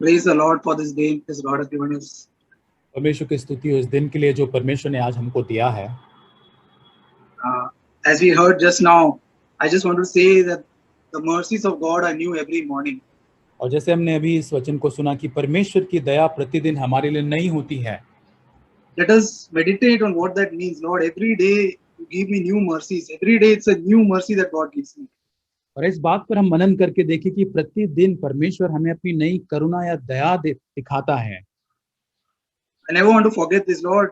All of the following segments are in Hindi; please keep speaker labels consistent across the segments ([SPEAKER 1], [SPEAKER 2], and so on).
[SPEAKER 1] Praise the Lord for this day this God has given us.
[SPEAKER 2] परमेश्वर की स्तुति हो इस दिन के लिए जो परमेश्वर ने आज हमको दिया है।
[SPEAKER 1] As we heard just now, I just want to say that the mercies of God are new every morning.
[SPEAKER 2] और जैसे हमने अभी इस वचन को सुना कि परमेश्वर की दया प्रतिदिन हमारे लिए नई होती है।
[SPEAKER 1] Let us meditate on what that means. Lord, every day you give me new mercies. Every day it's a new mercy that God gives me.
[SPEAKER 2] और इस बात पर हम मनन करके देखें कि प्रतिदिन परमेश्वर हमें अपनी नई करुणा या दया दिखाता है।
[SPEAKER 1] I never want to forget this, Lord.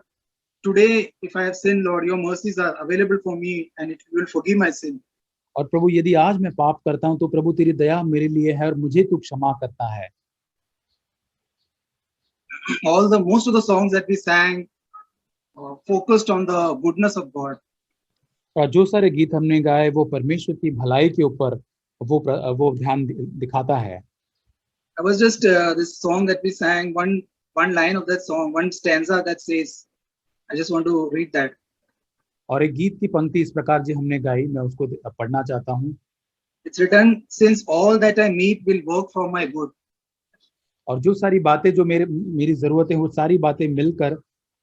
[SPEAKER 1] Today, if I have sinned, Lord, your mercies are available for me and it will forgive my sin.
[SPEAKER 2] और प्रभु यदि आज मैं पाप करता हूं तो प्रभु तेरी दया मेरे लिए है और मुझे तू क्षमा करता है।
[SPEAKER 1] Most of the songs that we sang focused on the goodness of God.
[SPEAKER 2] और जो सारे गीत हमने गाए वो परमेश्वर की भलाई के ऊपर वो ध्यान दिखाता है।
[SPEAKER 1] I was just this song that we sang, one line of that song, one stanza that says, I just want to read that.
[SPEAKER 2] और एक गीत की पंक्ति इस प्रकार जी हमने गाई, मैं उसको पढ़ना चाहता हूँ।
[SPEAKER 1] It's written, since all that I meet will work for my good.
[SPEAKER 2] और जो सारी बातें जो मेरी जरूरत है वो सारी बातें मिलकर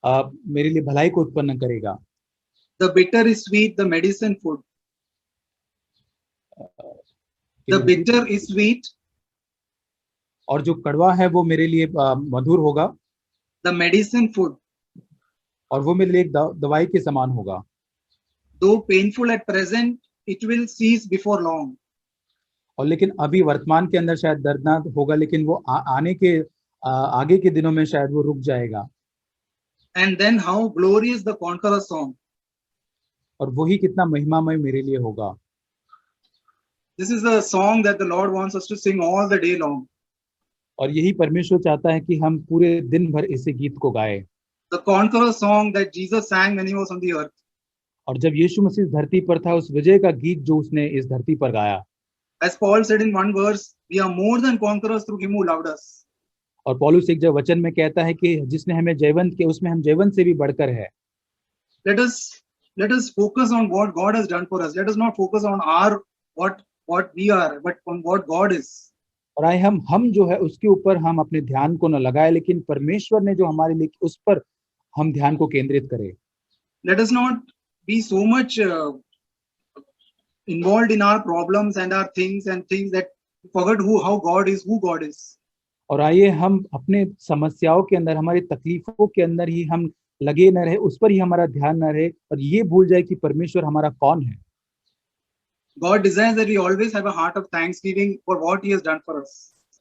[SPEAKER 2] मेरे लिए भलाई को उत्पन्न करेगा।
[SPEAKER 1] The bitter is sweet, the medicine food. The bitter is sweet.
[SPEAKER 2] और जो कड़वा है वो मेरे लिए मधुर होगा।
[SPEAKER 1] The medicine food.
[SPEAKER 2] और वो मेरे लिए एक दवाई के समान होगा।
[SPEAKER 1] Though painful at present, it will cease before long.
[SPEAKER 2] और लेकिन अभी वर्तमान के अंदर शायद दर्दनाक होगा, लेकिन वो आने के आगे के दिनों में शायद वो रुक जाएगा।
[SPEAKER 1] And then how glorious the conqueror song.
[SPEAKER 2] और वही कितना महिमामय मेरे लिए होगा।
[SPEAKER 1] This is the song that the Lord wants us to sing all the day long.
[SPEAKER 2] और यही परमेश्वर चाहता है कि हम पूरे दिन भर इसी गीत को गाएं।
[SPEAKER 1] The conqueror song that Jesus sang when he was on the earth.
[SPEAKER 2] और जब यीशु मसीह धरती पर था, उस विजय का गीत जो उसने इस धरती पर गाया।
[SPEAKER 1] As Paul said in one verse, we are more than conquerors through him who loved us.
[SPEAKER 2] और पौलुस एक जब वचन में कहता है कि जिसने हमें जयवंत किया, उसमें हम जयवंत से भी बढ़कर है।
[SPEAKER 1] Let us focus on what God has done for us. Let us not focus on what we are, but on what God is.
[SPEAKER 2] और आए हम जो है उसके ऊपर हम अपने ध्यान को न लगाए, लेकिन परमेश्वर ने जो हमारे लिए उस पर हम ध्यान को केंद्रित करें।
[SPEAKER 1] Let us not be so much involved in our problems and our things that forget how God is, who God is.
[SPEAKER 2] और आइए हम अपने समस्याओं के अंदर, हमारी तकलीफों के अंदर ही हम लगे न रहे, उस पर ही हमारा ध्यान न रहे और ये भूल जाए कि परमेश्वर हमारा कौन है।
[SPEAKER 1] God desires that we always have a heart of thanksgiving for what he has done for us.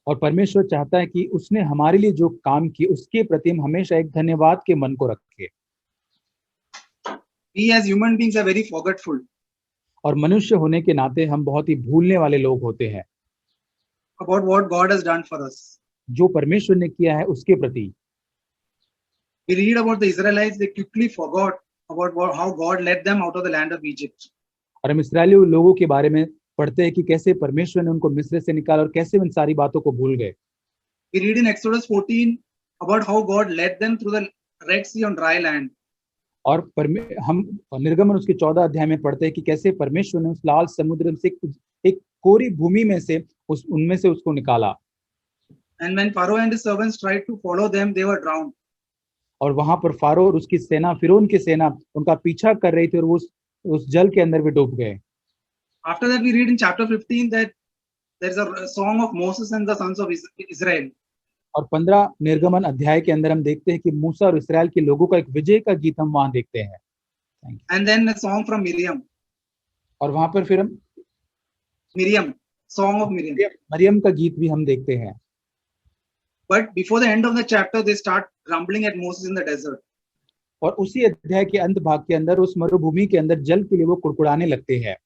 [SPEAKER 2] और परमेश्वर चाहता है कि उसने हमारे लिए जो काम किए उसके प्रति हम हमेशा एक धन्यवाद के मन को रखें।
[SPEAKER 1] We as human beings are very forgetful.
[SPEAKER 2] और मनुष्य होने के नाते हम बहुत ही भूलने वाले लोग होते हैं
[SPEAKER 1] about what God has done for us.
[SPEAKER 2] जो परमेश्वर ने किया है उसके प्रति।
[SPEAKER 1] We read about the Israelites, they quickly forgot about how God led them out of the land of Egypt.
[SPEAKER 2] और हम इस्राएली लोगों के बारे में पढ़ते हैं कि कैसे परमेश्वर ने उनको मिस्र से निकाला और कैसे उन सारी बातों को भूल गए।
[SPEAKER 1] We read in Exodus 14 about how God led them through the Red Sea on dry land.
[SPEAKER 2] और हम निर्गमन उसके 14 अध्याय में पढ़ते हैं कि कैसे परमेश्वर ने उस लाल समुद्र से एक कोरी भूमि में से उनमें से उसको निकाला।
[SPEAKER 1] And when Pharaoh and his servants tried to follow them, they were drowned.
[SPEAKER 2] और वहां पर फारो और उसकी सेना, फिरौन की सेना उनका पीछा कर रही थी और वो उस जल के अंदर भी डूब गए।
[SPEAKER 1] After that, we read in chapter 15 that there is a song of Moses and the sons of Israel.
[SPEAKER 2] और 15 निर्गमन अध्याय के अंदर हम देखते हैं कि मूसा और इस्राएल के लोगों का एक विजय का गीत हम वहां देखते हैं।
[SPEAKER 1] And then a song from Miriam.
[SPEAKER 2] और वहां पर फिर हम
[SPEAKER 1] song of
[SPEAKER 2] मरियम का गीत भी हम देखते हैं।
[SPEAKER 1] But before the end of the chapter, they start grumbling at Moses in the desert.
[SPEAKER 2] और उसी अध्याय के अंत भाग के अंदर उस मरुभूमि के अंदर जल के लिए वो कुड़कुड़ाने लगते हैं।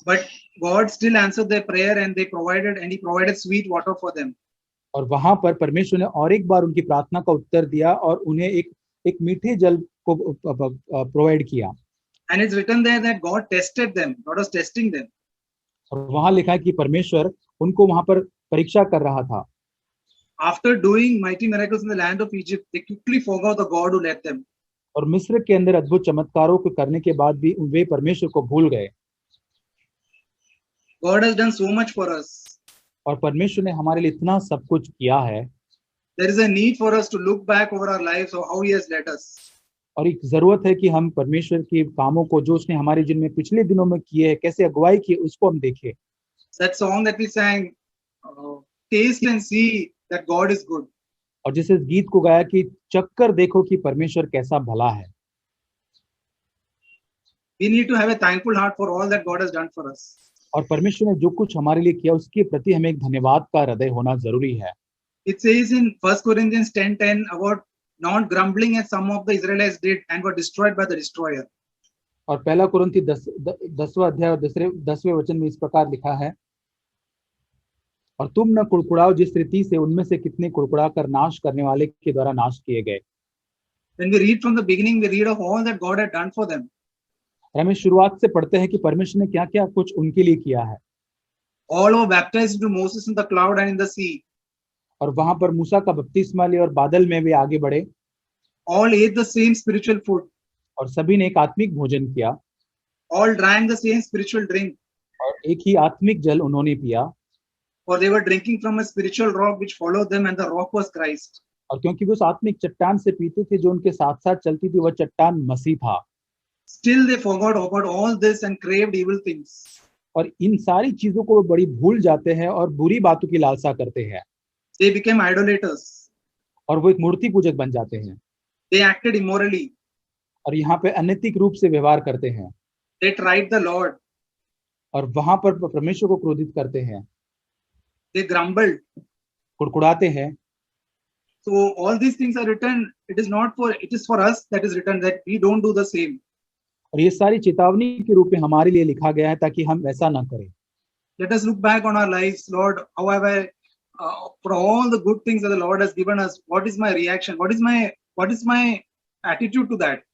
[SPEAKER 1] But God still answered their prayer and he provided sweet water for them.
[SPEAKER 2] और वहां पर परमेश्वर ने और एक बार उनकी प्रार्थना का उत्तर दिया और उन्हें एक मीठे जल को प्रोवाइड किया।
[SPEAKER 1] And it's written there that God tested them. God was testing them.
[SPEAKER 2] और वहां लिखा है कि परमेश्वर उनको वहां पर परीक्षा कर रहा था।
[SPEAKER 1] After doing mighty miracles in the land of Egypt, they quickly forgot the God who led them.
[SPEAKER 2] और मिस्र के अंदर अद्भुत चमत्कारों को करने के बाद भी वे परमेश्वर को भूल गए।
[SPEAKER 1] God has done so much for us.
[SPEAKER 2] और परमेश्वर ने हमारे लिए इतना सब कुछ किया है,
[SPEAKER 1] there is a need for us to look back over our lives or how He has led us.
[SPEAKER 2] और एक जरूरत है कि हम परमेश्वर के कामों को जो उसने हमारे जीवन में पिछले दिनों में किए हैं, कैसे अगुवाई की, उसको हम देखें।
[SPEAKER 1] That song that we sang, taste and see that God is good.
[SPEAKER 2] और जिस इस गीत को गाया कि चक्कर देखो कि परमेश्वर कैसा भला है।
[SPEAKER 1] We need to have a thankful heart for all that God has done for us.
[SPEAKER 2] और परमेश्वर ने जो कुछ हमारे लिए किया उसके प्रति हमें एक धन्यवाद का हृदय होना जरूरी है।
[SPEAKER 1] It says in 1 Corinthians 10:10 about not grumbling as some of the Israelites did and were destroyed by the destroyer.
[SPEAKER 2] और पहला कुरिन्थी 10वां अध्याय और 10वें वचन में इस प्रकार लिखा है, और तुम न कुड़कुड़ाओ जिस रीति से उनमें से कितने कुड़कुड़ा कर नाश करने वाले के द्वारा नाश किए गए।
[SPEAKER 1] When we read from the beginning, we read of all that God had done for them.
[SPEAKER 2] हमें शुरुआत से पढ़ते हैं कि परमेश्वर ने क्या क्या कुछ उनके लिए किया है।
[SPEAKER 1] All were baptized into Moses in the cloud and in the sea.
[SPEAKER 2] और वहां पर मूसा का बपतिस्मा लिया और बादल में वे आगे बढ़े।
[SPEAKER 1] All ate the same spiritual food.
[SPEAKER 2] और सभी ने एक आत्मिक भोजन किया।
[SPEAKER 1] All drank the same spiritual drink.
[SPEAKER 2] और एक ही आत्मिक जल उन्होंने पिया।
[SPEAKER 1] For they were drinking from a spiritual rock which followed them, and the rock was Christ.
[SPEAKER 2] और क्योंकि वो उस आत्मिक चट्टान से पीते थे जो उनके साथ साथ चलती थी, वह चट्टान मसीह था।
[SPEAKER 1] Still they forgot about all this and craved evil things.
[SPEAKER 2] और इन सारी चीजों को वो बड़ी भूल जाते हैं और बुरी बातों की लालसा करते हैं।
[SPEAKER 1] They became idolaters.
[SPEAKER 2] और वो एक मूर्ति पूजक बन जाते हैं।
[SPEAKER 1] They acted immorally.
[SPEAKER 2] और यहाँ पे अनैतिक रूप से व्यवहार करते हैं।
[SPEAKER 1] They tried the Lord.
[SPEAKER 2] और वहां पर परमेश्वर को क्रोधित करते हैं।
[SPEAKER 1] They grumbled.
[SPEAKER 2] कुड़कुड़ाते हैं।
[SPEAKER 1] So all these things are written. It is for us that is written, that we don't do the same.
[SPEAKER 2] और ये सारी चेतावनी के रूप में हमारे लिए लिखा गया है ताकि हम ऐसा ना करें।
[SPEAKER 1] Let us look back on our lives, Lord. How have I, for all the good things that the Lord has given us, what is my reaction? What is my attitude to that?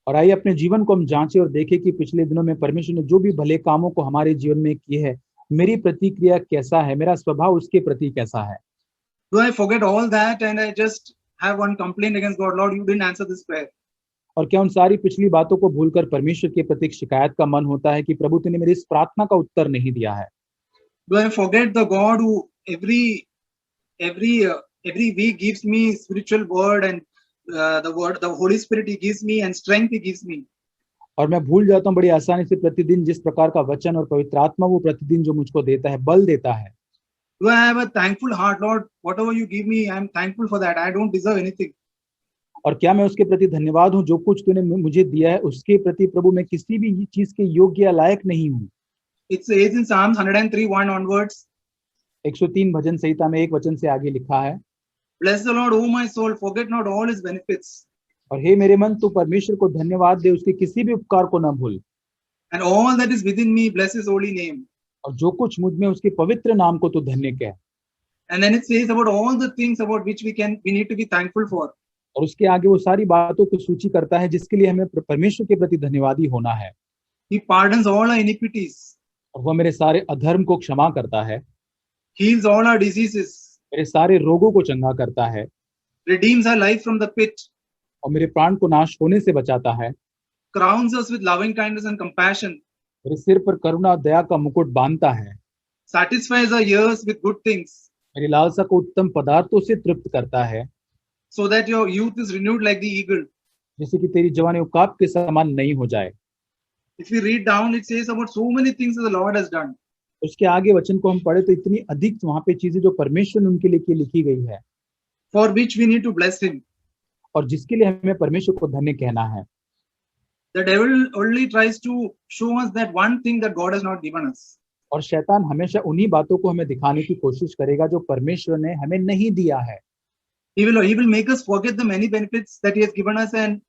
[SPEAKER 2] और आइए अपने जीवन को हम जांचें और देखें कि पिछले दिनों में परमेश्वर ने जो भी भले कामों को हमारे जीवन में किए हैं, मेरी प्रतिक्रिया कैसा है, मेरा स्वभाव उसके प्रति कैसा है।
[SPEAKER 1] Do I forget all that and I just have one complaint against God? Lord, you didn't answer this prayer.
[SPEAKER 2] और क्या उन सारी पिछली बातों को भूलकर परमेश्वर के प्रति शिकायत का मन होता है कि प्रभु तूने मेरी इस प्रार्थना का उत्तर नहीं दिया है।
[SPEAKER 1] Do I forget the God who every week gives me spiritual word and the Holy Spirit He gives me and strength He gives me.
[SPEAKER 2] और मैं भूल जाता हूँ बड़ी आसानी से प्रतिदिन जिस प्रकार का वचन और पवित्र आत्मा वो प्रतिदिन जो मुझको देता है, बल देता है।
[SPEAKER 1] Do I have a thankful heart, Lord? Whatever you give me, I am thankful for that. I don't deserve anything.
[SPEAKER 2] और क्या मैं उसके प्रति धन्यवाद हूँ जो कुछ तूने मुझे दिया है, उसके प्रति प्रभु मैं किसी भी चीज के योग्य या लायक नहीं हूँ।
[SPEAKER 1] It says in Psalms 103:1 onwards.
[SPEAKER 2] 103 भजन संहिता में एक वचन से आगे लिखा है,
[SPEAKER 1] Bless the Lord, O my soul, forget not all His benefits.
[SPEAKER 2] और हे मेरे मन तू परमेश्वर को धन्यवाद दे, उसके किसी भी उपकार को न भूल।
[SPEAKER 1] And all that is within me, bless His holy name.
[SPEAKER 2] और जो कुछ मुझ में उसके पवित्र नाम को तू धन्य कह।
[SPEAKER 1] And then it says about all the things about which we need to be thankful for.
[SPEAKER 2] और उसके आगे वो सारी बातों को सूची करता है जिसके लिए हमें परमेश्वर के प्रति धन्यवादी होना है।
[SPEAKER 1] He pardons all our iniquities.
[SPEAKER 2] और वह मेरे सारे अधर्म को क्षमा करता है।
[SPEAKER 1] Heals all our diseases.
[SPEAKER 2] मेरे सारे रोगों को चंगा करता है।
[SPEAKER 1] Redeems our life from the pit.
[SPEAKER 2] और मेरे प्राण को नाश होने से बचाता है।
[SPEAKER 1] Crowns us with loving kindness and compassion.
[SPEAKER 2] मेरे सिर पर करुणा और दया का मुकुट बांधता है।
[SPEAKER 1] Satisfies our ears with good things.
[SPEAKER 2] मेरी लालसा को उत्तम पदार्थों से तृप्त करता है।
[SPEAKER 1] So that your youth is renewed like the eagle.
[SPEAKER 2] जैसे कि तेरी जवानी उकाब के समान नहीं हो जाए।
[SPEAKER 1] If we read down, it says about so many things that the Lord has done.
[SPEAKER 2] उसके आगे वचन को हम पढ़े तो इतनी अधिक वहां पे चीजें जो परमेश्वर ने उनके लिए लिखी गई है,
[SPEAKER 1] For which we need to bless Him.
[SPEAKER 2] और जिसके लिए हमें परमेश्वर को धन्य कहना है।
[SPEAKER 1] The devil only tries to show us that one thing that God has not given us.
[SPEAKER 2] और शैतान हमेशा उन्हीं बातों को हमें दिखाने की कोशिश करेगा जो परमेश्वर ने हमें नहीं दिया है।
[SPEAKER 1] He will make us forget the many benefits that He has given us and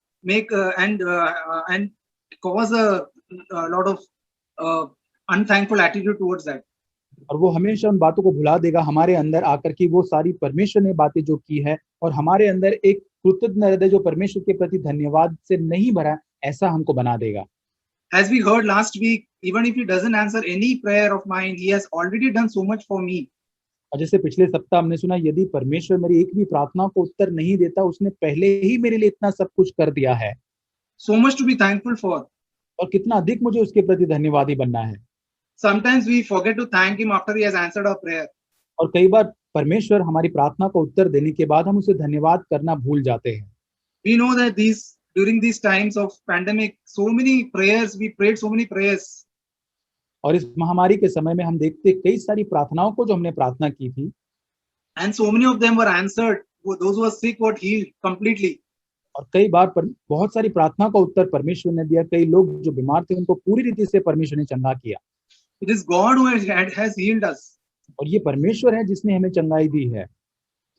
[SPEAKER 1] and cause a lot of unthankful attitude towards that.
[SPEAKER 2] और वो हमेशा उन बातों को भुला देगा हमारे अंदर आकर कि वो सारी परमेश्वर ने बातें जो की है, और हमारे अंदर एक कृतज्ञ हृदय जो परमेश्वर के प्रति धन्यवाद से नहीं भरा, ऐसा हमको बना देगा।
[SPEAKER 1] As we heard last week, even if He doesn't answer any prayer of mine, He has already done so much for me.
[SPEAKER 2] और जैसे पिछले सप्ताह हमने सुना, यदि परमेश्वर मेरी एक भी प्रार्थना को उत्तर नहीं देता, उसने पहले ही मेरे लिए इतना सब कुछ कर दिया है।
[SPEAKER 1] So much to be thankful for.
[SPEAKER 2] और कितना अधिक मुझे उसके प्रति धन्यवादी बनना है।
[SPEAKER 1] Sometimes we forget to thank Him after He has answered our prayer.
[SPEAKER 2] और कई बार परमेश्वर हमारी प्रार्थना को उत्तर देने के बाद हम उसे धन्यवाद करना भूल जाते हैं।
[SPEAKER 1] We know that during these times of pandemic, so many prayers, we prayed so many prayers.
[SPEAKER 2] और इस महामारी के समय में हम देखते हैं कई सारी प्रार्थनाओं को जो हमने प्रार्थना की थी,
[SPEAKER 1] And so many of them were answered. Those who were sick were healed completely.
[SPEAKER 2] और कई बार बहुत सारी प्रार्थना का उत्तर परमेश्वर ने दिया। कई लोग जो बीमार थे उनको पूरी रीति से परमेश्वर ने चंगा किया।
[SPEAKER 1] It is God who has healed us.
[SPEAKER 2] और ये परमेश्वर है जिसने हमें चंगाई दी है।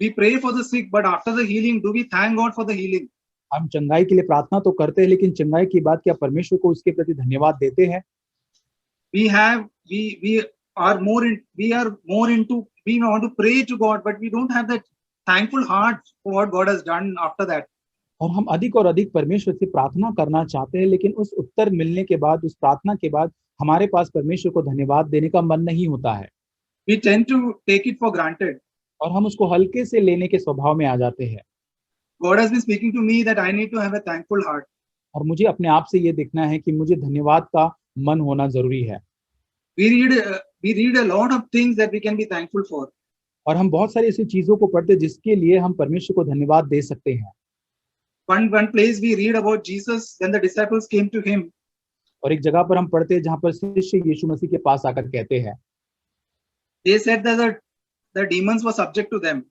[SPEAKER 1] We pray for the sick, but after the healing, do we thank God for the healing?
[SPEAKER 2] हम चंगाई के लिए प्रार्थना तो करते हैं, लेकिन चंगाई की बात क्या परमेश्वर को उसके प्रति धन्यवाद देते हैं?
[SPEAKER 1] We are more into we want to pray to God, but we don't have that thankful heart for what God has done after that.
[SPEAKER 2] और हम अधिक और अधिक परमेश्वर से प्रार्थना करना चाहते हैं, लेकिन उस उत्तर मिलने के बाद, उस प्रार्थना के बाद हमारे पास परमेश्वर को धन्यवाद देने का मन नहीं होता है।
[SPEAKER 1] We tend to take it for granted.
[SPEAKER 2] और हम उसको हल्के से लेने के स्वभाव में आ जाते हैं।
[SPEAKER 1] God has been speaking to me that I need to have a thankful heart.
[SPEAKER 2] और मुझे अपने आप से ये देखना है कि मुझे धन्यवाद का मन होना जरूरी है।
[SPEAKER 1] We read a lot of things that we can be thankful for.
[SPEAKER 2] और हम बहुत सारी ऐसी चीजों को पढ़ते हैं जिसके लिए हम परमेश्वर को धन्यवाद दे सकते हैं।
[SPEAKER 1] One place we read about Jesus when the disciples came to him.
[SPEAKER 2] और एक जगह पर हम पढ़ते हैं जहां पर शिष्य यीशु मसीह के पास आकर कहते हैं,
[SPEAKER 1] They said that the demons were subject to them.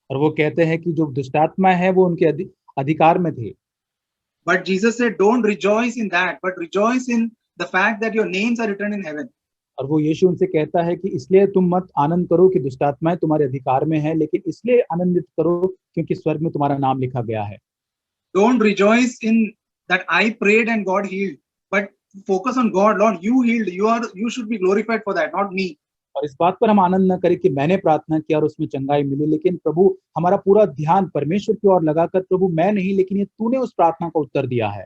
[SPEAKER 2] और वो कहते हैं कि जो दुष्टात्मा है वो उनके अधिकार में थे।
[SPEAKER 1] But Jesus said, don't rejoice in that, but rejoice in the fact that your names are written in heaven.
[SPEAKER 2] और वो यीशु उनसे कहता है कि इसलिए तुम मत आनंद करो कि दुष्टात्माएं तुम्हारे अधिकार में है, लेकिन इसलिए आनंदित करो क्योंकि स्वर्ग में तुम्हारा नाम लिखा गया है।
[SPEAKER 1] Don't rejoice in that I prayed and God healed, but focus on God. Lord, you healed. You should be glorified for that, not me.
[SPEAKER 2] और इस बात पर हम आनंद न करें कि मैंने प्रार्थना किया और उसमें चंगाई मिली, लेकिन प्रभु हमारा पूरा ध्यान परमेश्वर की ओर लगाकर, प्रभु मैं नहीं लेकिन ये तूने उस प्रार्थना को उत्तर दिया है।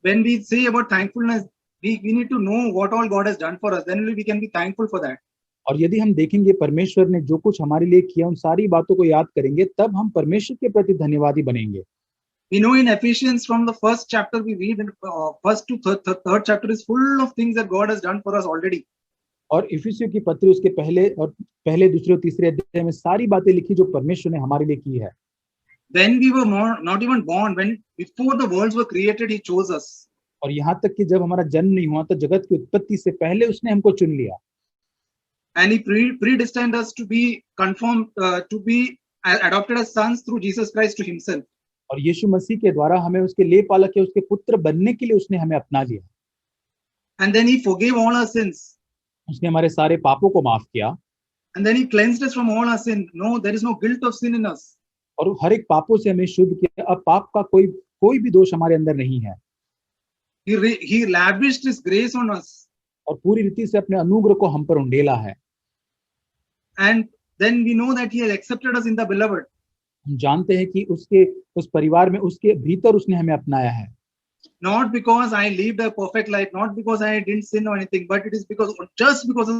[SPEAKER 1] When we say about thankfulness, we need to know what all God has done for us. Then we can be thankful for that.
[SPEAKER 2] और यदि हम देखेंगे परमेश्वर ने जो कुछ हमारे लिए किया, उन सारी बातों को याद करेंगे, तब हम परमेश्वर के प्रति धन्यवादी बनेंगे।
[SPEAKER 1] We know in Ephesians from the first chapter we read, first to third chapter is full of things that God has done for us already.
[SPEAKER 2] और इफिसियों की पत्री उसके पहले दूसरे और तीसरे अध्याय में सारी बातें लिखी जो परमेश्वर ने हमारे लिए की है।
[SPEAKER 1] When we were not even born, before the worlds were created, He chose us.
[SPEAKER 2] और यहाँ तक कि जब हमारा जन्म नहीं हुआ था, जगत की उत्पत्ति से पहले उसने हमको चुन लिया।
[SPEAKER 1] And He predestined us to be conformed, to be adopted as sons through Jesus Christ to Himself.
[SPEAKER 2] और यीशु मसीह के द्वारा हमें उसके ले पालक या उसके पुत्र बनने के लिए उसने हमें अपना लिया।
[SPEAKER 1] And then He forgave all our sins.
[SPEAKER 2] उसने हमारे सारे पापों को माफ किया।
[SPEAKER 1] And then He cleansed us from all our sin. No, there is no guilt of sin in us.
[SPEAKER 2] और हर एक पापों से हमें शुद्ध किया। अब पाप का कोई भी दोष हमारे अंदर नहीं है।
[SPEAKER 1] He lavished His grace on us.
[SPEAKER 2] और पूरी रीति से अपने अनुग्रह को हम पर उंडेला है।
[SPEAKER 1] And then we know that He has accepted us in the beloved.
[SPEAKER 2] हम जानते हैं कि उस परिवार में, उसके भीतर उसने हमें अपनाया है।
[SPEAKER 1] Not because I lived a perfect life, not because I didn't sin or anything, but it is just because of...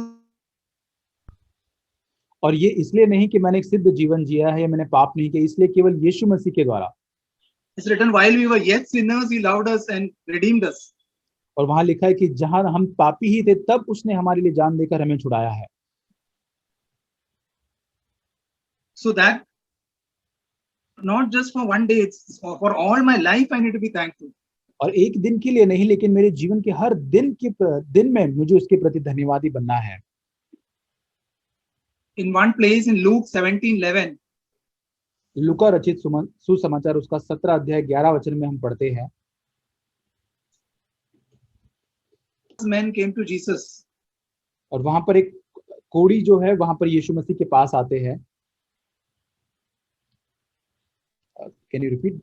[SPEAKER 2] और ये इसलिए नहीं कि मैंने एक सिद्ध जीवन जिया है या मैंने पाप नहीं किया, इसलिए केवल यीशु मसीह के द्वारा।
[SPEAKER 1] It's written, while we were yet sinners, He loved us and redeemed us.
[SPEAKER 2] और वहां लिखा है कि जहां हम पापी ही थे तब उसने हमारे लिए जान देकर हमें छुड़ाया है।
[SPEAKER 1] So that not just for one day, it's for all my life I need to be thankful.
[SPEAKER 2] और एक दिन के लिए नहीं, लेकिन मेरे जीवन के हर दिन में मुझे उसके प्रति धन्यवादी बनना है।
[SPEAKER 1] In one place in Luke 17:11,
[SPEAKER 2] लूका रचित सुसमाचार उसका 17 अध्याय 11 वचन में हम पढ़ते हैं,
[SPEAKER 1] men came to Jesus.
[SPEAKER 2] और वहां पर एक कोढ़ी जो है वहां पर यीशु मसीह के पास आते हैं। Can you repeat?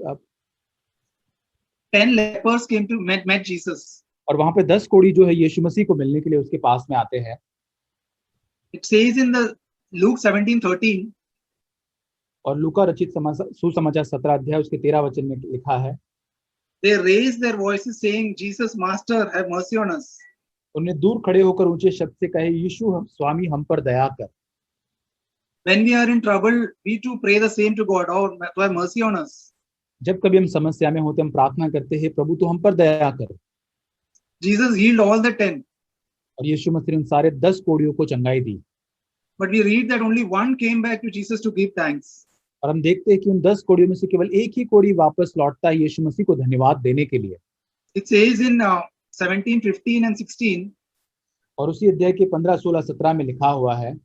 [SPEAKER 1] 10 lepers came to met Jesus.
[SPEAKER 2] और वहां पे 10 कोढ़ी जो है यीशु मसीह को मिलने के लिए उसके पास में आते हैं।
[SPEAKER 1] It says in the Luke 17:13,
[SPEAKER 2] और लूका रचित सुसमाचार 17 अध्याय उसके 13 वचन में लिखा है,
[SPEAKER 1] they raised their voices saying, Jesus, Master, have mercy on us.
[SPEAKER 2] उन्हें दूर खड़े होकर ऊंचे शब्द से कहे, यीशु स्वामी हम पर दया कर।
[SPEAKER 1] When we are in trouble, we too pray the same to God, oh, to have mercy on us.
[SPEAKER 2] जब कभी हम समस्या में होते हम प्रार्थना करते हैं, प्रभु तो हम पर दया कर।
[SPEAKER 1] Jesus healed all the 10.
[SPEAKER 2] और यीशु मसीह ने उन सारे 10 कोढ़ियों को चंगाई दी।
[SPEAKER 1] but we read that only one came back to Jesus to give thanks.
[SPEAKER 2] और हम देखते हैं कि उन 10 कोड़ियों में से केवल एक ही कोड़ी वापस लौटता है यीशु मसीह को धन्यवाद देने के लिए।
[SPEAKER 1] It says in 17, 15 and 16,
[SPEAKER 2] और उसी अध्याय के 15, 16, 17 में लिखा हुआ है,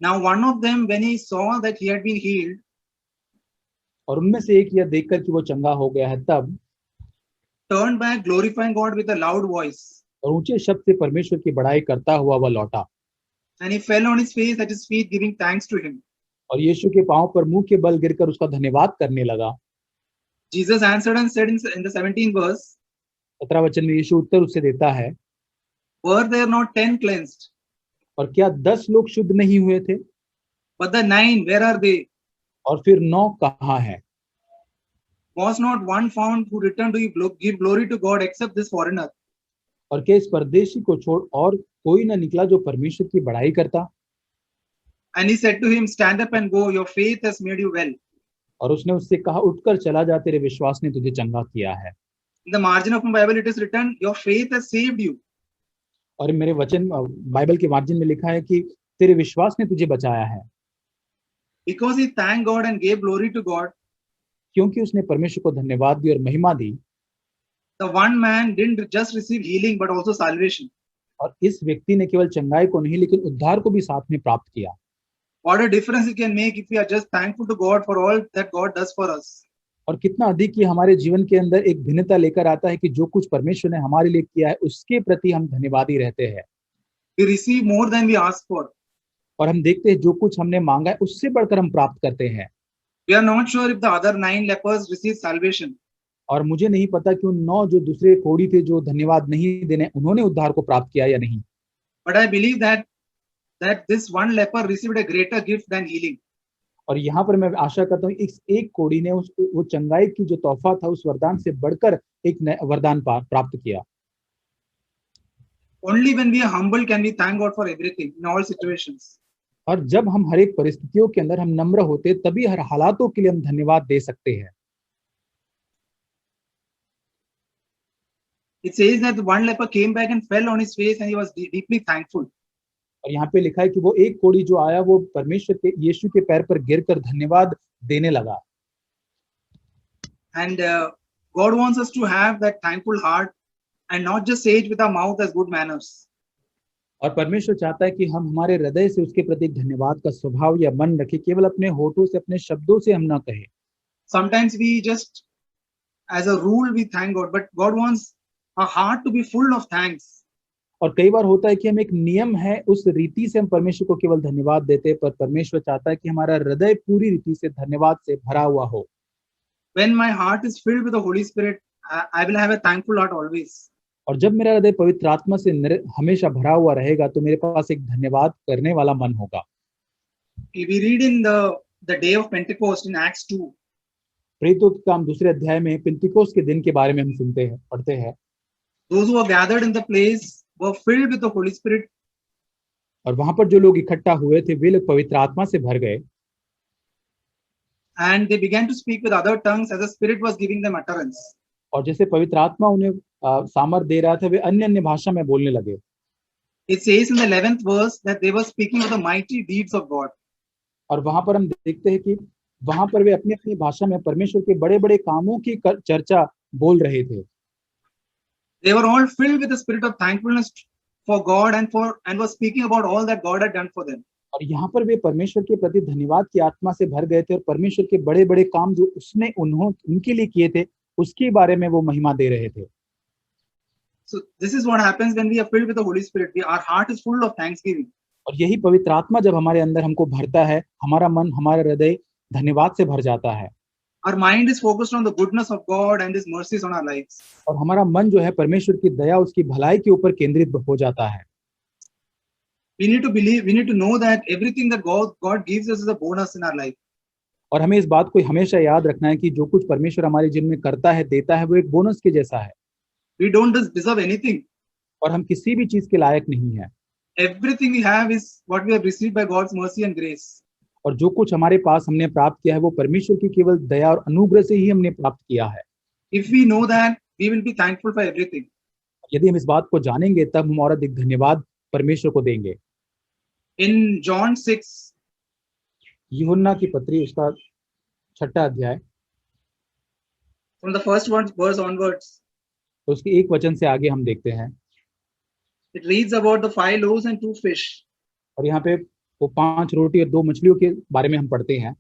[SPEAKER 1] now one of them, when he saw that he had been healed,
[SPEAKER 2] और उनमें से एक यह देखकर कि वो चंगा हो गया है, तब
[SPEAKER 1] turned back, glorifying God with a loud voice.
[SPEAKER 2] और ऊंचे शब्द से परमेश्वर की बड़ाई करता हुआ वह लौटा,
[SPEAKER 1] And he fell on his face at his feet, giving thanks to him.
[SPEAKER 2] और यीशु के पांव पर मुंह के बल गिरकर उसका धन्यवाद करने लगा।
[SPEAKER 1] Jesus answered and said in the 17th verse,
[SPEAKER 2] 17 वचन में यीशु उत्तर उससे देता है,
[SPEAKER 1] were there not 10 cleansed?
[SPEAKER 2] और क्या 10 लोग शुद्ध नहीं हुए थे?
[SPEAKER 1] But the 9, where are they?
[SPEAKER 2] और फिर 9 कहाँ है?
[SPEAKER 1] Was not one found who returned to give glory to God except this foreigner?
[SPEAKER 2] और क्या इस परदेशी को छोड़ और कोई न निकला जो परमेश्वर की बड़ाई करता?
[SPEAKER 1] And he said to him, stand up and go, your faith has made you well.
[SPEAKER 2] और उसने उससे कहा, उठकर चला जा, तेरे विश्वास ने तुझे चंगा किया है।
[SPEAKER 1] In the margin of my Bible it is written, your faith has saved you.
[SPEAKER 2] और मेरे वचन बाइबल के मार्जिन में लिखा है कि तेरे विश्वास ने तुझे बचाया है।
[SPEAKER 1] Because he thanked God and gave glory to God,
[SPEAKER 2] क्योंकि उसने परमेश्वर को धन्यवाद दी और महिमा दी।
[SPEAKER 1] the one man didn't just receive healing but also salvation.
[SPEAKER 2] और इस व्यक्ति ने केवल चंगाई को नहीं लेकिन उद्धार को भी साथ में प्राप्त किया।
[SPEAKER 1] What a difference it can make if we are just thankful to God for all that God does for us.
[SPEAKER 2] और कितना अधिक ये हमारे जीवन के अंदर एक भिन्नता लेकर आता है कि जो कुछ परमेश्वर ने हमारे लिए किया है उसके प्रति हम धन्यवादी रहते हैं।
[SPEAKER 1] We receive more than we ask for.
[SPEAKER 2] और हम देखते हैं जो कुछ हमने मांगा है उससे बढ़कर हम प्राप्त करते हैं।
[SPEAKER 1] We are not sure if the other 9 lepers received salvation.
[SPEAKER 2] और मुझे नहीं पता कि उन 9 जो दूसरे कोढ़ी थे जो धन्यवाद नहीं देने, उन्होंने उद्धार को प्राप्त किया या नहीं।
[SPEAKER 1] But I believe that this one leper received a greater gift than healing.
[SPEAKER 2] और यहाँ पर मैं आशा करता हूँ इस एक कोढ़ी ने वो चंगाई की जो तोहफा था उस वरदान से बढ़कर एक वरदान प्राप्त किया।
[SPEAKER 1] Only when we are humble can we thank God for everything in all situations.
[SPEAKER 2] और जब हम हर एक परिस्थितियों के अंदर हम नम्र होते तभी हर हालातों के लिए हम धन्यवाद दे सकते हैं।
[SPEAKER 1] It says that the one leper came back and fell on his face and he was deeply thankful.
[SPEAKER 2] और यहाँ पे लिखा है कि वो एक कोढ़ी जो आया वो परमेश्वर के यीशु के पैर पर गिरकर धन्यवाद देने लगा।
[SPEAKER 1] And God wants us to have that thankful heart and not just say it with our mouth as good manners.
[SPEAKER 2] और परमेश्वर चाहता है कि हम हमारे हृदय से उसके प्रति धन्यवाद का स्वभाव या मन रखें, केवल अपने होठों से अपने शब्दों से हम ना कहें।
[SPEAKER 1] Sometimes we just as a rule we thank God, but God wants our heart to be full of thanks.
[SPEAKER 2] और कई बार होता है कि हम एक नियम है उस रीति से हम परमेश्वर को केवल धन्यवाद देते हैं, पर परमेश्वर चाहता है कि हमारा हृदय पूरी रीति से धन्यवाद से भरा हुआ हो।
[SPEAKER 1] When my heart is filled with the Holy Spirit, I will have a thankful heart always.
[SPEAKER 2] और जब मेरा हृदय पवित्र आत्मा से हमेशा भरा हुआ रहेगा तो मेरे पास एक धन्यवाद करने वाला मन होगा।
[SPEAKER 1] We read in the day of Pentecost in Acts 2.
[SPEAKER 2] प्रेरितों के काम दूसरे अध्याय में पिन्तेकुस्त के दिन के बारे में हम सुनते हैं, पढ़ते हैं।
[SPEAKER 1] Those who were gathered in the place were filled with the Holy Spirit.
[SPEAKER 2] और वहां पर जो लोग इकट्ठा हुए थे वे लोग पवित्र आत्मा से भर गए।
[SPEAKER 1] And they began to speak with other tongues as the Spirit was giving them utterance.
[SPEAKER 2] और जैसे पवित्र आत्मा उन्हें सामर्थ दे रहा था वे अन्य अन्य भाषा में बोलने लगे।
[SPEAKER 1] It says in the 11th verse that they were speaking of the mighty deeds of God.
[SPEAKER 2] और वहां पर हम देखते हैं कि वहां पर वे अपनी अपनी भाषा में परमेश्वर के बड़े बड़े कामों की चर्चा बोल रहे थे।
[SPEAKER 1] They were all filled with the spirit of thankfulness for God and were speaking about all that God had done for them.
[SPEAKER 2] और यहाँ पर वे परमेश्वर के प्रति धन्यवाद की आत्मा से भर गए थे और परमेश्वर के बड़े बड़े काम जो उसने उनके लिए किए थे उसके बारे में वो महिमा दे रहे थे।
[SPEAKER 1] So this is what happens when we are filled with the Holy Spirit. Our heart is full of thanksgiving.
[SPEAKER 2] और यही पवित्र आत्मा जब हमारे अंदर हमको भरता है, हमारा मन, हमारा हृदय धन्यवाद से भर जाता है।
[SPEAKER 1] Our mind is focused on the goodness of God and His mercies on our lives.
[SPEAKER 2] और हमारा मन जो है परमेश्वर की दया, उसकी भलाई के ऊपर केंद्रित हो जाता है।
[SPEAKER 1] We need to believe, we need to know that everything that God gives us is a bonus in our life.
[SPEAKER 2] और हमें इस बात को हमेशा याद रखना है कि जो कुछ परमेश्वर हमारे जीवन में करता है, देता है, वो एक बोनस के जैसा है।
[SPEAKER 1] We don't deserve anything.
[SPEAKER 2] और हम किसी भी चीज के लायक नहीं है।
[SPEAKER 1] Everything we have is what we have received by God's mercy and grace.
[SPEAKER 2] और जो कुछ हमारे पास हमने प्राप्त किया है वो परमेश्वर की केवल दया और अनुग्रह से ही हमने प्राप्त किया है।
[SPEAKER 1] If we know that, we will be thankful for everything.
[SPEAKER 2] यदि हम इस बात को जानेंगे तब हम और अधिक धन्यवाद परमेश्वर को देंगे।
[SPEAKER 1] In John 6,
[SPEAKER 2] यूहन्ना की पत्री उसका 6वां अध्याय
[SPEAKER 1] from the first verse onwards,
[SPEAKER 2] तो उसके 1 वचन से आगे हम देखते हैं
[SPEAKER 1] it reads about the 5 loaves and 2 fish.
[SPEAKER 2] और यहाँ पे वो 5 रोटी और 2 मछलियों के बारे में हम पढ़ते हैं।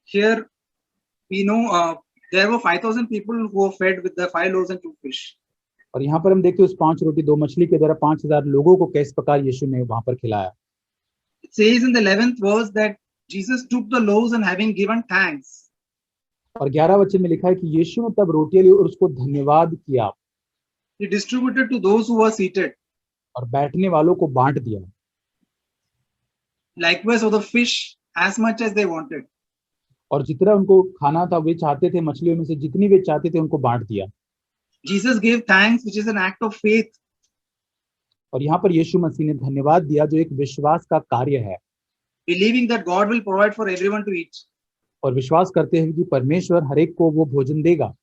[SPEAKER 1] Here we know there were 5,000 people who were fed with the 5 loaves and 2 fish.
[SPEAKER 2] और यहाँ पर हम देखते हैं उस 5 रोटी 2 मछली के द्वारा 5,000 लोगों को किस प्रकार यीशु ने वहां पर खिलाया।
[SPEAKER 1] It says in the 11th verse that Jesus took the loaves and having given thanks,
[SPEAKER 2] और 11 वचन में लिखा है कि यीशु ने तब रोटियां ली और उसको धन्यवाद किया
[SPEAKER 1] he distributed to those who were seated.
[SPEAKER 2] और बैठने वालों को बांट दिया।
[SPEAKER 1] Likewise of the fish as much as they wanted.
[SPEAKER 2] और जितना उनको खाना था वे चाहते थे, मछलियों में से जितनी वे चाहते थे उनको बांट दिया।
[SPEAKER 1] Jesus gave thanks, which is an act of faith.
[SPEAKER 2] और यहाँ पर यीशु मसीह ने धन्यवाद दिया जो एक विश्वास का कार्य है,
[SPEAKER 1] Believing that God will provide for everyone to eat.
[SPEAKER 2] और विश्वास करते हैं कि परमेश्वर हर एक को वो भोजन देगा।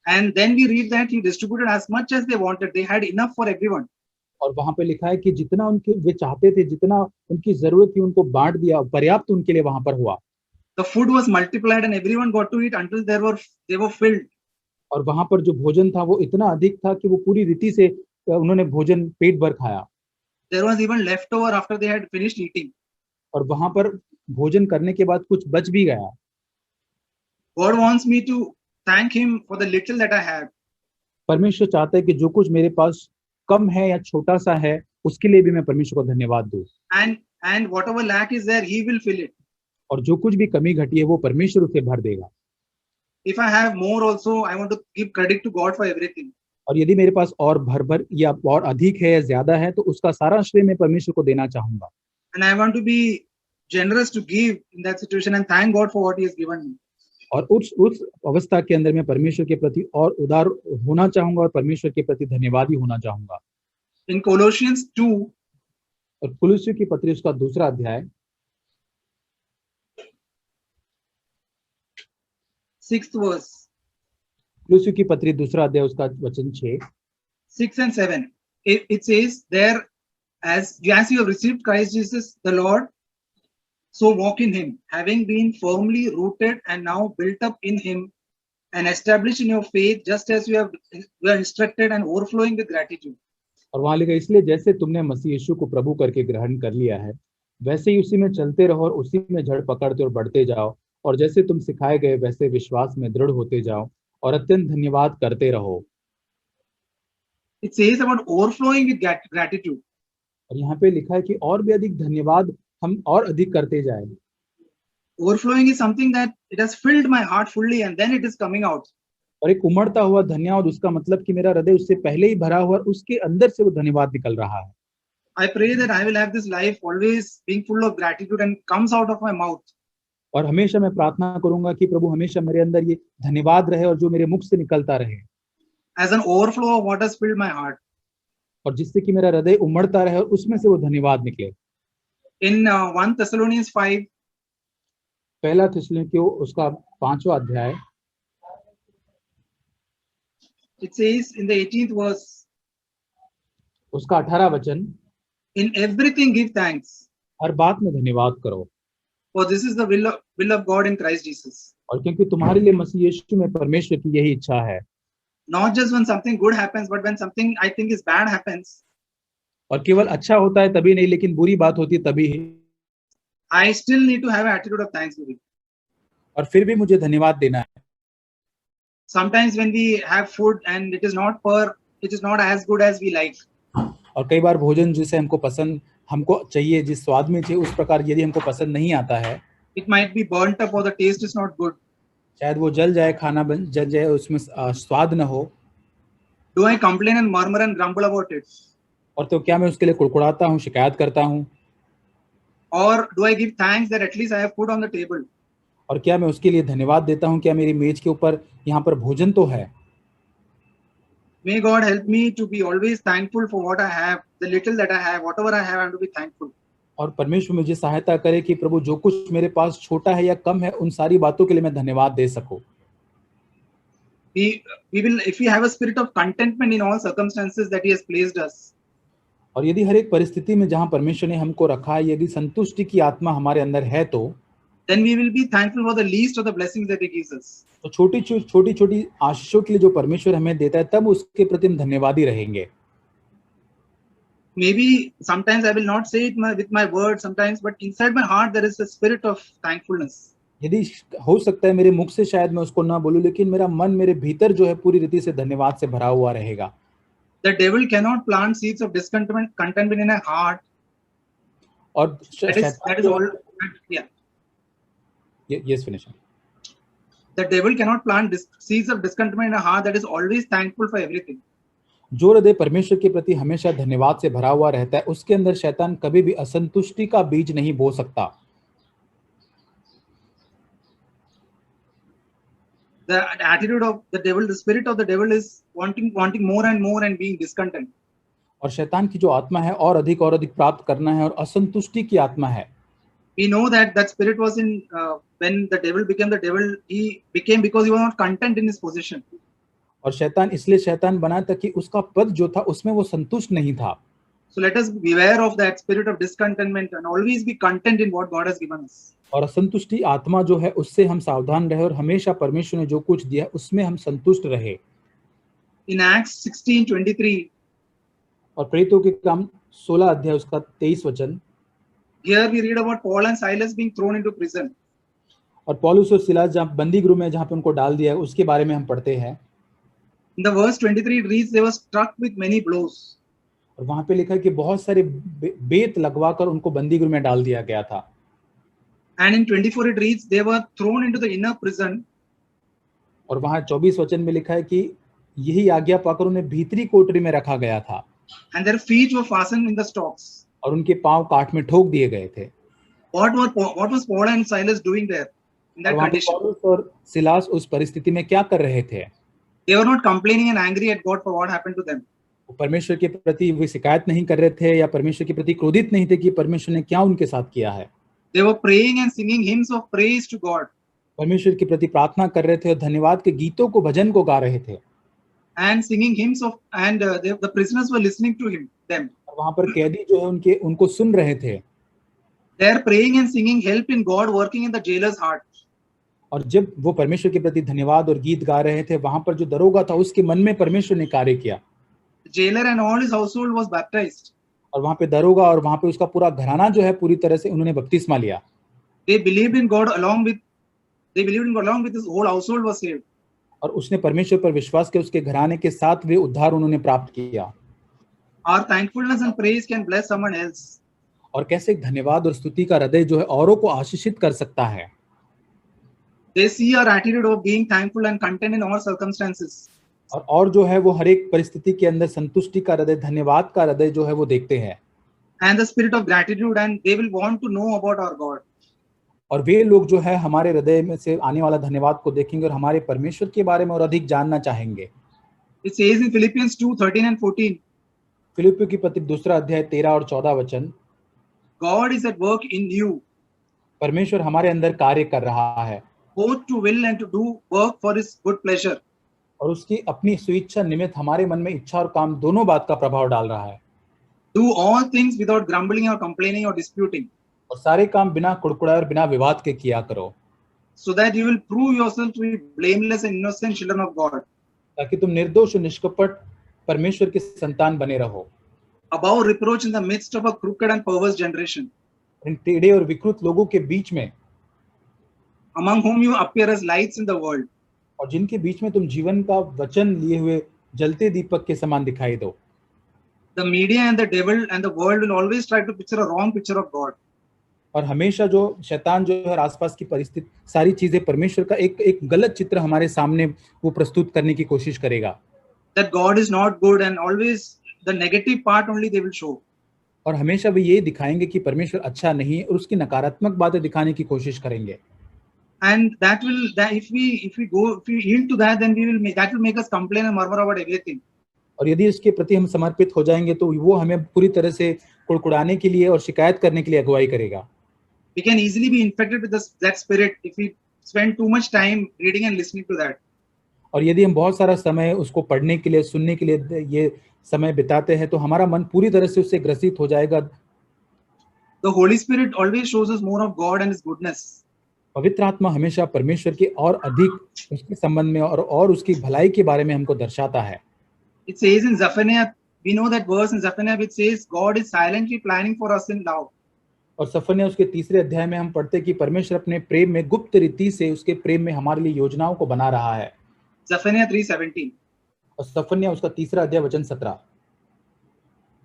[SPEAKER 1] And then we read that he distributed as much as they wanted. They had enough for everyone.
[SPEAKER 2] और वहां पे लिखा है कि जितना उनके वे चाहते थे, जितना उनकी जरूरत थी उनको बांट दिया, पर्याप्त उनके लिए वहां पर हुआ।
[SPEAKER 1] The food was multiplied and everyone got to eat until they were filled.
[SPEAKER 2] और वहां पर जो भोजन था वो इतना अधिक था कि वो पूरी रीति से उन्होंने भोजन पेट भर खाया।
[SPEAKER 1] There was even leftover after they had finished eating.
[SPEAKER 2] और वहां पर भोजन करने के बाद कुछ बच भी गया।
[SPEAKER 1] God wants me to thank him for the little that I have.
[SPEAKER 2] परमेश्वर चाहता है कि जो कुछ मेरे पास कम है या छोटा सा है उसके लिए भी मैं परमेश्वर को धन्यवाद दूं।
[SPEAKER 1] And whatever lack is there, he will fill it.
[SPEAKER 2] और जो कुछ भी कमी घटी है वो परमेश्वर उसे भर देगा।
[SPEAKER 1] If I have more also, I want to give credit to God for everything.
[SPEAKER 2] और यदि मेरे पास और भर या और अधिक है या ज्यादा है तो उसका सारा श्रेय मैं परमेश्वर को देना चाहूंगा।
[SPEAKER 1] And I want to be generous to give in that situation and thank God for what he has given me.
[SPEAKER 2] और उस अवस्था के अंदर मैं परमेश्वर के प्रति और उदार होना चाहूंगा और परमेश्वर के प्रति धन्यवादी होना चाहूंगा।
[SPEAKER 1] In Colossians 2,
[SPEAKER 2] और कुलुस्सियों की पत्री उसका 2वां अध्याय
[SPEAKER 1] 6th verse,
[SPEAKER 2] कुलुस्सियों की पत्री 2वां अध्याय उसका वचन
[SPEAKER 1] 6 and 7, it says there, as you have received Christ Jesus the Lord, so walk in him, having been firmly rooted and now built up in him and established in your faith, just as you are instructed and overflowing with gratitude.
[SPEAKER 2] और वहां लिखा इसलिए जैसे तुमने मसीह यीशु को प्रभु करके ग्रहण कर लिया है वैसे ही उसी में चलते रहो और उसी में जड़ पकड़ते और बढ़ते जाओ, और जैसे तुम सिखाए गए वैसे विश्वास में दृढ़ होते जाओ और अत्यंत धन्यवाद करते रहो।
[SPEAKER 1] It says about overflowing with gratitude.
[SPEAKER 2] और यहाँ पे लिखा है कि और भी अधिक धन्यवाद हम और अधिक करते जाए।
[SPEAKER 1] Overflowing is something that it has filled my heart fully and then it is coming out.
[SPEAKER 2] और एक उमड़ता हुआ धन्यवाद, उसका मतलब कि मेरा हृदय उससे पहले ही भरा हुआ और उसके अंदर से वो धन्यवाद निकल रहा है।
[SPEAKER 1] I pray that I will have this life always being full of gratitude and comes out of my mouth.
[SPEAKER 2] और हमेशा मैं प्रार्थना करूंगा कि प्रभु हमेशा मेरे अंदर ये धन्यवाद रहे और जो मेरे मुख से निकलता रहे।
[SPEAKER 1] As an overflow of what has filled my heart.
[SPEAKER 2] और जिससे कि मेरा हृदय उमड़ता रहे और उसमें से वो धन्यवाद निकले।
[SPEAKER 1] In 1 Thessalonians 5,
[SPEAKER 2] पहला थिस्सलुनीकियों उसका 5वां अध्याय
[SPEAKER 1] it says in the 18th verse,
[SPEAKER 2] उसका 18 वचन,
[SPEAKER 1] in everything give thanks,
[SPEAKER 2] हर बात में धन्यवाद करो,
[SPEAKER 1] for this is the will of God in Christ Jesus.
[SPEAKER 2] और क्योंकि तुम्हारे लिए मसीह यीशु में परमेश्वर की यही इच्छा है।
[SPEAKER 1] Not just when something good happens, but when something I think is bad happens.
[SPEAKER 2] और केवल अच्छा होता है तभी नहीं, लेकिन बुरी बात होती है तभी ही।
[SPEAKER 1] I still need to have an attitude of thanksgiving.
[SPEAKER 2] और फिर भी मुझे धन्यवाद देना है।
[SPEAKER 1] Sometimes when we have food and it is not as good as we like.
[SPEAKER 2] और कई बार भोजन जिसे हमको चाहिए, जिस स्वाद में चाहिए उस प्रकार यदि हमको पसंद नहीं आता है,
[SPEAKER 1] It might be burnt up or the taste is not good.
[SPEAKER 2] शायद वो जल जाए, खाना जल जाए, उसमें स्वाद न हो।
[SPEAKER 1] Do I complain and murmur and grumble about it?
[SPEAKER 2] और तो क्या मैं उसके लिए कुड़कुड़ाता हूँ, शिकायत करता हूँ?
[SPEAKER 1] Or do I give thanks that at least I have food on the table?
[SPEAKER 2] और क्या मैं उसके लिए धन्यवाद देता हूँ, क्या मेरी मेज के ऊपर यहाँ पर भोजन तो है?
[SPEAKER 1] May God help me to be always thankful for what I have, the little that I have, whatever I have, I have to be thankful.
[SPEAKER 2] और परमेश्वर मुझे सहायता करे कि प्रभु जो कुछ मेरे पास छोटा है या कम है उन सारी बातों के लिए मैं धन्यवाद दे सकूं।
[SPEAKER 1] We will, if we have a spirit of contentment in all circumstances that He has placed us.
[SPEAKER 2] और यदि हर एक परिस्थिति में जहां परमेश्वर ने हमको रखा है, यदि संतुष्टि की आत्मा हमारे अंदर है, तो
[SPEAKER 1] then we will be thankful for the least of the blessings that He gives us.
[SPEAKER 2] छोटी छोटी आशीषों के लिए जो परमेश्वर हमें देता है, तब उसके प्रति हम धन्यवादी रहेंगे।
[SPEAKER 1] Maybe sometimes I will not say it with my words sometimes, but inside my heart there is a spirit of thankfulness.
[SPEAKER 2] यदि हो सकता है मेरे मुख से शायद मैं उसको ना बोलूं, लेकिन मेरा मन मेरे भीतर जो है पूरी रीति से धन्यवाद से भरा हुआ रहेगा।
[SPEAKER 1] The devil cannot plant seeds of contentment in a heart.
[SPEAKER 2] और
[SPEAKER 1] that is all. Yeah.
[SPEAKER 2] Yes, finish.
[SPEAKER 1] The devil cannot plant seeds of discontentment in a heart that is always thankful for everything.
[SPEAKER 2] जो हृदय परमेश्वर के प्रति हमेशा धन्यवाद से भरा हुआ रहता है, उसके अंदर शैतान कभी भी असंतुष्टि का बीज नहीं बो सकता।
[SPEAKER 1] The attitude of the devil, the spirit of the devil is wanting more and more and being discontent.
[SPEAKER 2] और शैतान की जो आत्मा है और अधिक प्राप्त करना है और असंतुष्टि की आत्मा है।
[SPEAKER 1] We know that spirit was in when the devil became the devil, he became because he was not content in his position.
[SPEAKER 2] और शैतान इसलिए शैतान बना ताकि उसका पद जो था उसमें वो संतुष्ट नहीं था।
[SPEAKER 1] So let us beware of that spirit of discontentment and always be content in what God has given us.
[SPEAKER 2] और असंतुष्टि आत्मा जो है उससे हम सावधान रहे और हमेशा परमेश्वर ने जो कुछ दिया उसमें हम संतुष्ट रहे।
[SPEAKER 1] In Acts 16:23,
[SPEAKER 2] और प्रेरितों के काम 16 अध्याय उसका 23 वचन,
[SPEAKER 1] here we read about Paul and Silas being thrown into prison.
[SPEAKER 2] और पौलुस और सिलास जहाँ बंदी गृह में जहाँ पे उनको डाल दिया उसके बारे में हम पढ़ते हैं।
[SPEAKER 1] In the verse 23 it reads they were struck with many blows.
[SPEAKER 2] और वहां पे लिखा है कि बहुत सारे बेत लगवाकर उनको बंदी गृह में डाल दिया गया था।
[SPEAKER 1] And in 24 it reads they were thrown into the inner prison.
[SPEAKER 2] और वहां 24 वचन में लिखा है कि यही आज्ञा पाकर उन्हें भीतरी कोठरी में रखा गया था।
[SPEAKER 1] And their feet were fastened in the stocks.
[SPEAKER 2] और उनके पांव काट में ठोक दिए गए थे।
[SPEAKER 1] What was Paul and Silas doing there in that condition?
[SPEAKER 2] पौलुस और सिलास उस परिस्थिति में क्या कर रहे थे?
[SPEAKER 1] They were not complaining and angry at God for what happened to them.
[SPEAKER 2] परमेश्वर के प्रति वे शिकायत नहीं कर रहे थे या परमेश्वर के प्रति क्रोधित नहीं थे कि परमेश्वर ने क्या उनके साथ किया है।
[SPEAKER 1] They were praying and singing hymns of praise to God.
[SPEAKER 2] परमेश्वर के प्रति प्रार्थना कर रहे थे और धन्यवाद के गीतों को भजन को गा रहे थे।
[SPEAKER 1] And singing hymns of and the prisoners were listening to them.
[SPEAKER 2] वहां पर कैदी जो है उनको सुन रहे थे।
[SPEAKER 1] Their praying and singing helped in God working in the jailer's heart.
[SPEAKER 2] और जब वो परमेश्वर के प्रति धन्यवाद और गीत गा रहे थे, वहां पर जो दरोगा था उसके मन में परमेश्वर ने कार्य किया।
[SPEAKER 1] The jailer and all his household was baptized.
[SPEAKER 2] और वहां पे दरोगा और वहां पे उसका पूरा घराना जो है पूरी तरह से उन्होंने बपतिस्मा लिया।
[SPEAKER 1] They believed in God along with his whole household was saved.
[SPEAKER 2] और उसने परमेश्वर पर विश्वास किया, उसके घराने के साथ वे उद्धार उन्होंने प्राप्त किया।
[SPEAKER 1] Our thankfulness and praise can bless someone else.
[SPEAKER 2] और कैसे धन्यवाद और स्तुति का हृदय जो है औरों को आशीषित कर सकता है।
[SPEAKER 1] They see our attitude of being thankful and content in all circumstances.
[SPEAKER 2] और जो है वो हर एक परिस्थिति के अंदर संतुष्टि का हृदय, धन्यवाद का हृदय जो है वो देखते हैं।
[SPEAKER 1] And the spirit of gratitude, and they will want to know about our God.
[SPEAKER 2] और वे लोग जो है हमारे हृदय में से आने वाला धन्यवाद को देखेंगे और हमारे परमेश्वर के बारे में और अधिक जानना चाहेंगे।
[SPEAKER 1] It says in Philippians 2:13 and 14.
[SPEAKER 2] फिलिप्पियों की पत्री 2 अध्याय 13 और 14 वचन,
[SPEAKER 1] God is at work in you,
[SPEAKER 2] परमेश्वर हमारे अंदर कार्य कर रहा है,
[SPEAKER 1] both to will and to do work for his good pleasure.
[SPEAKER 2] और उसकी अपनी स्वेच्छा निमित्त हमारे मन में इच्छा और काम दोनों बात का प्रभाव डाल रहा है।
[SPEAKER 1] Do all things without grumbling or complaining or disputing,
[SPEAKER 2] और सारे काम बिना कुड़कुड़ाए और बिना विवाद के किया करो,
[SPEAKER 1] so that you will prove yourself to be blameless and innocent children of God,
[SPEAKER 2] ताकि तुम निर्दोष और निष्कपट परमेश्वर के संतान बने रहो,
[SPEAKER 1] above reproach in the midst of a crooked and perverse generation,
[SPEAKER 2] इन टेढ़े और विकृत लोगों के बीच में,
[SPEAKER 1] among whom you appear as lights in the world.
[SPEAKER 2] और जिनके बीच में तुम जीवन का वचन लिए हुए जलते दीपक के समान दिखाई दो।
[SPEAKER 1] The media and the devil and the world will always try to picture a wrong picture of God.
[SPEAKER 2] और हमेशा जो शैतान जो है आसपास की परिस्थिति सारी चीजें परमेश्वर का एक गलत चित्र हमारे सामने वो प्रस्तुत करने की कोशिश करेगा।
[SPEAKER 1] That God is not good, and always the negative part only they will show.
[SPEAKER 2] और हमेशा वे ये दिखाएंगे कि परमेश्वर अच्छा नहीं है और उसकी नकारात्मक बातें दिखाने की कोशिश करेंगे।
[SPEAKER 1] And if we yield to that, then that will make us complain and murmur about everything.
[SPEAKER 2] और यदि इसके प्रति हम समर्पित हो जाएंगे तो वो हमें पूरी तरह से कुड़कुड़ाने के लिए और शिकायत करने के लिए अगुवाई करेगा।
[SPEAKER 1] We can easily be infected with that spirit if we spend too much time reading and listening to that.
[SPEAKER 2] और यदि हम बहुत सारा समय उसको पढ़ने के लिए सुनने के लिए ये समय बिताते हैं तो हमारा मन पूरी तरह से उससे ग्रसित हो जाएगा।
[SPEAKER 1] The Holy Spirit always shows us more of God and His goodness.
[SPEAKER 2] पवित्र आत्मा हमेशा परमेश्वर के और अधिक उसके संबंध में और उसकी भलाई के बारे में हमको दर्शाता है।
[SPEAKER 1] It says in Zephaniah, we know that verse in Zephaniah which says God is silently planning for us in love.
[SPEAKER 2] और सफन्याह उसके 3 अध्याय में हम पढ़ते कि परमेश्वर अपने प्रेम में गुप्त रीति से उसके प्रेम में हमारे लिए योजनाओं को बना रहा है।
[SPEAKER 1] Zephaniah 3:17.
[SPEAKER 2] और सफन्याह उसका 3 अध्याय वचन 17।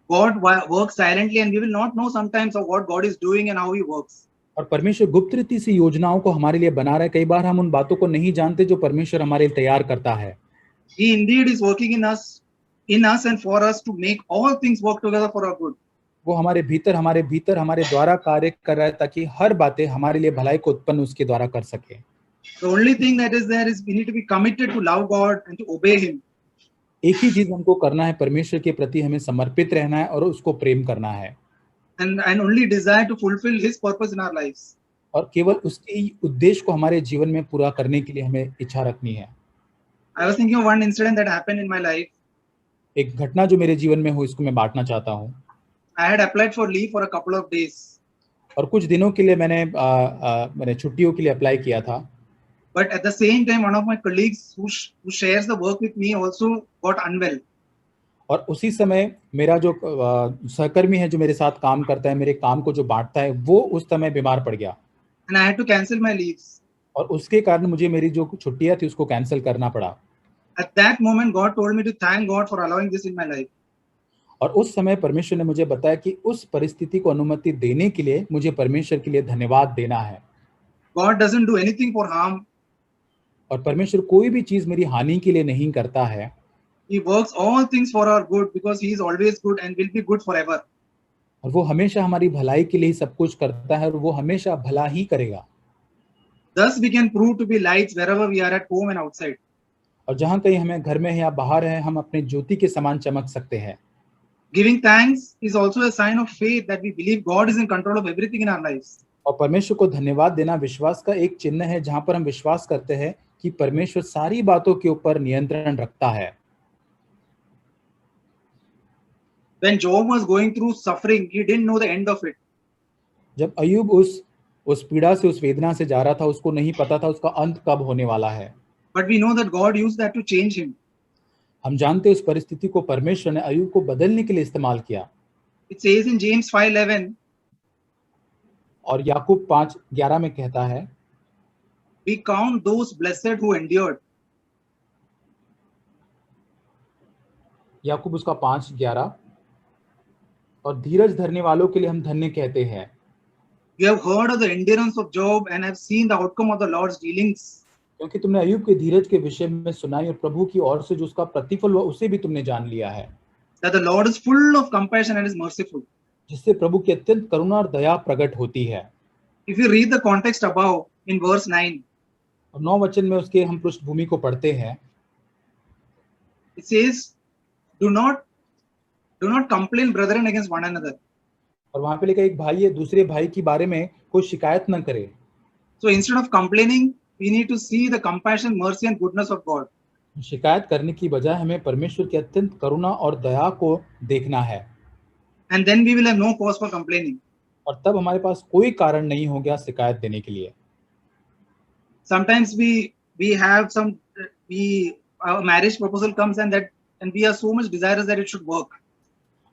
[SPEAKER 1] God works silently and we will not know sometimes of what God is doing and how He works.
[SPEAKER 2] और परमेश्वर गुप्त रीति से योजनाओं को हमारे लिए बना रहा है। कई बार हम उन बातों को नहीं जानते जो परमेश्वर हमारे लिए तैयार करता है।
[SPEAKER 1] He indeed is working in us and for us to make all things work together for our good.
[SPEAKER 2] वो हमारे भीतर हमारे द्वारा कार्य कर रहा है ताकि हर बातें हमारे लिए भलाई को उत्पन्न उसके द्वारा कर सके।
[SPEAKER 1] The only thing that is there is we need to be committed to love God and to obey Him.
[SPEAKER 2] एक ही चीज हमको करना है, परमेश्वर के प्रति हमें समर्पित रहना है और उसको प्रेम करना है।
[SPEAKER 1] And only desire to fulfill His purpose in our lives.
[SPEAKER 2] और केवल उसके उद्देश्य को हमारे जीवन में पूरा करने के लिए हमें इच्छा रखनी है।
[SPEAKER 1] I was thinking of one incident that happened in my life.
[SPEAKER 2] एक घटना जो मेरे जीवन में हुई इसको मैं बांटना चाहता हूँ।
[SPEAKER 1] I had applied for leave for a couple of days.
[SPEAKER 2] और कुछ दिनों के लिए मैंने छुट्टियों के लिए अप्लाई किया था।
[SPEAKER 1] But at the same time, one of my colleagues who shares the work with me also got unwell.
[SPEAKER 2] और उसी समय मेरा जो सहकर्मी है जो मेरे साथ काम करता है, मेरे काम को जो बांटता है, वो उस समय बीमार पड़ गया।
[SPEAKER 1] And I had to cancel my leaves.
[SPEAKER 2] और उसके कारण मुझे मेरी जो छुट्टियां थी उसको कैंसिल करना पड़ा।
[SPEAKER 1] At that moment, God told me to thank God for allowing this in my life.
[SPEAKER 2] और उस समय परमेश्वर ने मुझे बताया कि उस परिस्थिति को अनुमति देने के लिए मुझे परमेश्वर के लिए धन्यवाद देना है।
[SPEAKER 1] God doesn't do anything for harm.
[SPEAKER 2] और परमेश्वर कोई भी चीज मेरी हानि के लिए नहीं करता है।
[SPEAKER 1] He works all things for our good because He is always good and will be good forever.
[SPEAKER 2] और वो हमेशा हमारी भलाई के लिए सब कुछ करता है और वो हमेशा भला ही करेगा।
[SPEAKER 1] Thus we can prove to be lights wherever we are at home and outside.
[SPEAKER 2] और जहां कहीं हमें घर में है या बाहर है, हम अपने ज्योति के समान चमक सकते हैं।
[SPEAKER 1] Giving thanks is also a sign of faith that we believe God is in control of everything in our lives.
[SPEAKER 2] और परमेश्वर को धन्यवाद देना विश्वास का एक चिन्ह है, जहां पर हम विश्वास करते हैं कि परमेश्वर सारी बातों के ऊपर नियंत्रण रखता है।
[SPEAKER 1] When Job was going through suffering, he didn't know the end of it.
[SPEAKER 2] जब अय्यूब उस पीड़ा से, उस वेदना से जा रहा था, उसको नहीं पता था उसका अंत कब होने वाला है।
[SPEAKER 1] But we know that God used that to change him.
[SPEAKER 2] हम जानते हैं उस परिस्थिति को परमेश्वर ने अय्यूब को बदलने के लिए इस्तेमाल किया।
[SPEAKER 1] It says in James 5:11.
[SPEAKER 2] और याकूब 5:11 में कहता है,
[SPEAKER 1] We count those blessed who endured.
[SPEAKER 2] याकूब उसका 5:11, और धीरज धरने वालों के लिए हम धन्य कहते हैं।
[SPEAKER 1] You have heard of the endurance of Job and have seen the outcome of the Lord's dealings.
[SPEAKER 2] क्योंकि तुमने अय्यूब के धीरज के विषय में सुनाई और प्रभु की ओर से जो उसका प्रतिफल हुआ उसे भी तुमने जान लिया है।
[SPEAKER 1] That the Lord is full of compassion and is merciful.
[SPEAKER 2] जिससे प्रभु की अत्यंत करुणा और दया प्रकट होती है।
[SPEAKER 1] If you read the context above in verse 9,
[SPEAKER 2] और 9 वचन में उसके हम पृष्ठभूमि को पढ़ते हैं।
[SPEAKER 1] it says, do not complain brethren against one another.
[SPEAKER 2] और वहां पे लिखा एक भाई है दूसरे भाई के बारे में कोई शिकायत न करे।
[SPEAKER 1] So instead of complaining, we need to see the compassion, mercy and goodness of God.
[SPEAKER 2] शिकायत करने की बजाय हमें परमेश्वर की अत्यंत करुणा और दया को देखना है।
[SPEAKER 1] And then we will have no cause for complaining.
[SPEAKER 2] और तब हमारे पास कोई कारण नहीं हो गया शिकायत देने के लिए।
[SPEAKER 1] Sometimes we have our marriage proposal comes and we are so much desirous that it should work.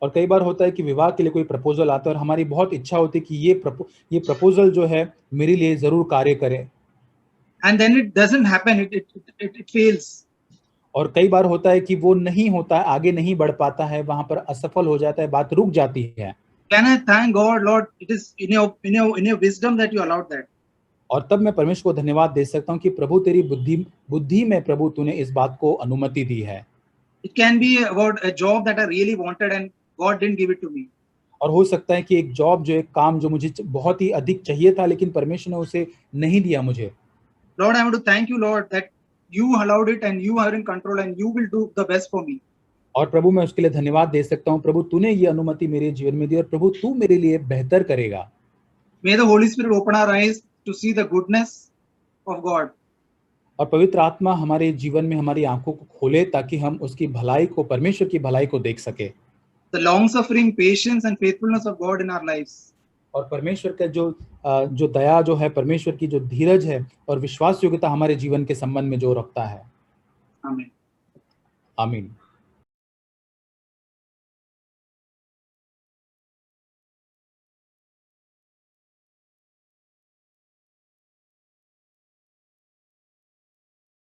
[SPEAKER 2] और कई बार होता है कि विवाह के लिए कोई प्रपोजल आता है और हमारी बहुत इच्छा होती है कि ये प्रपोजल जो है मेरे लिए जरूर कार्य करे।
[SPEAKER 1] And then it doesn't happen, it fails.
[SPEAKER 2] और कई बार होता है कि वो नहीं होता है, आगे नहीं बढ़ पाता है, वहां पर असफल हो जाता है, बात रुक जाती है।
[SPEAKER 1] Can I thank God, Lord, it is in your wisdom that you allowed that.
[SPEAKER 2] और तब मैं परमेश्वर को धन्यवाद दे सकता हूँ कि प्रभु तेरी बुद्धि में प्रभु तूने इस बात को अनुमति दी है।
[SPEAKER 1] It can be about a job that I really wanted and God didn't give it to me.
[SPEAKER 2] और हो सकता है कि एक जॉब जो एक काम जो मुझे बहुत ही अधिक चाहिए था लेकिन परमेश्वर ने उसे नहीं दिया मुझे।
[SPEAKER 1] Lord, I want to thank you, Lord, that you allowed it and you are in control and you will do the best for me.
[SPEAKER 2] और प्रभु मैं उसके लिए धन्यवाद दे सकता हूँ, प्रभु तूने ये अनुमति मेरे जीवन में दी और प्रभु तू मेरे लिए बेहतर करेगा।
[SPEAKER 1] May the Holy Spirit open our eyes to see the goodness of God.
[SPEAKER 2] और पवित्र आत्मा हमारे जीवन में हमारी आंखों को खोले ताकि हम उसकी भलाई को, परमेश्वर की भलाई को देख सके।
[SPEAKER 1] The long suffering, patience, and faithfulness of God in our lives.
[SPEAKER 2] और परमेश्वर का जो दया जो है, परमेश्वर की जो धीरज है और विश्वास योग्यता हमारे जीवन के संबंध में जो रखता है।
[SPEAKER 1] Amen.
[SPEAKER 2] आमीन।